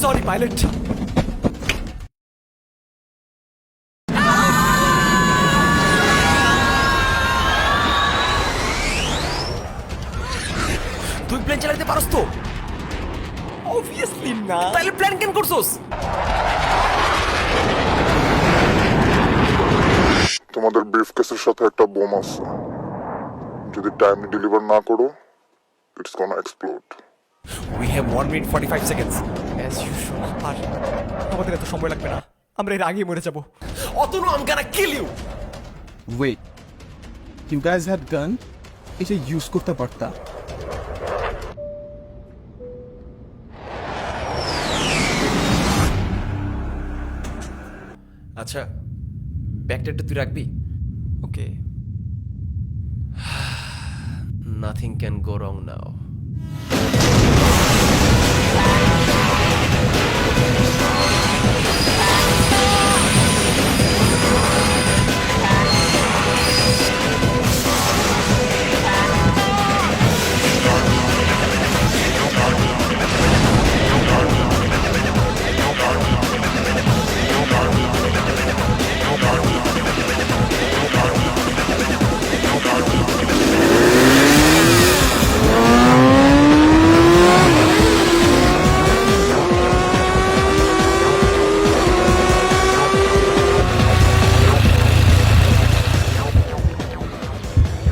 Sorry pilot. তুই plane চালাতে পারস তো? অবভিয়াসলি না। তাইলে প্ল্যান কেন করছস? তোমাদের ব্রিফকেসের সাথে একটা বোম আছে, যদি টাইমলি ডেলিভার না করো it's gonna explode. We have 1 minute 45 seconds as usual. আর আমাদের এত সময় লাগবে না, আমরা এর আগেই মরে যাব। Atanu, I'm gonna kill you. Wait, you guys had gun, এটা ইউজ করতে পারতা। আচ্ছা, ব্যাকটেটটা তুই রাখবি? ওকে। Nothing can go wrong now.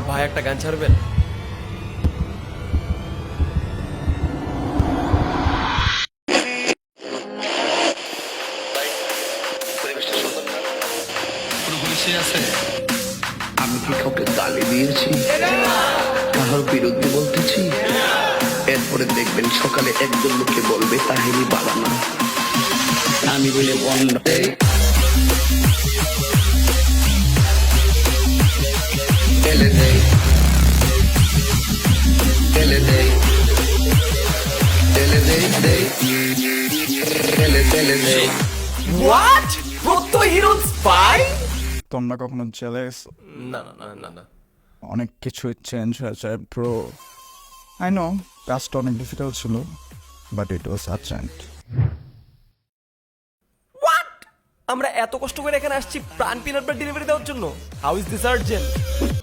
ভাই একটা গান ছাড়বেন? আমি কি কাউকে গালি দিয়েছি, কাহার বিরুদ্ধে বলতেছি? এরপরে দেখবেন সকালে একজন লোকে বলবে তাহিনী বাড়ানো, আমি বলে বন্ধ। ঢেলে দেই, ঢেলে দেই, ঢেলে দেই, ঢেলে ঢেলে দেই। হোয়াট? প্রত্যয় হিরো স্পাই? তোমরা কখনো জেলে গেছো? না না না না না। অনেক কিছুই চেঞ্জ হয়েছে ব্রো। আই নো কাজটা অনেক ডিফিকাল্ট ছিল, but it was urgent. What? আমরা এত কষ্ট করে এখানে আসছি প্রাণ পিনাট বাটার ডেলিভারি দেওয়ার জন্য? How is this urgent?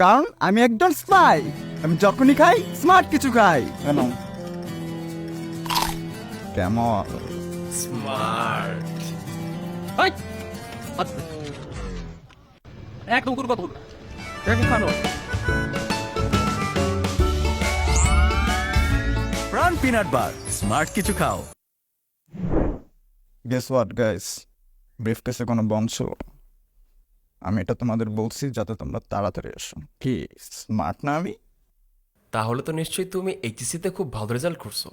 কারণ আমি একজন স্পাই, আমি যখনই খাই স্মার্ট কিছু খাই। কেন? কেমন? স্মার্ট। একদম কোনো কথা বলবো না। প্রাণ পিনাট বার, স্মার্ট কিছু খাও। গেস হোয়াট গাইস, ব্রিফকেসে কোনো বম ছিল। আমি এটা তোমাদের বলছি যাতে তোমরা তাড়াতাড়ি এসো। কি স্মার্ট না আমি? তাহলে তো নিশ্চয়ই তুমি এইচএসসি তে খুব ভালো রেজাল্ট করছো।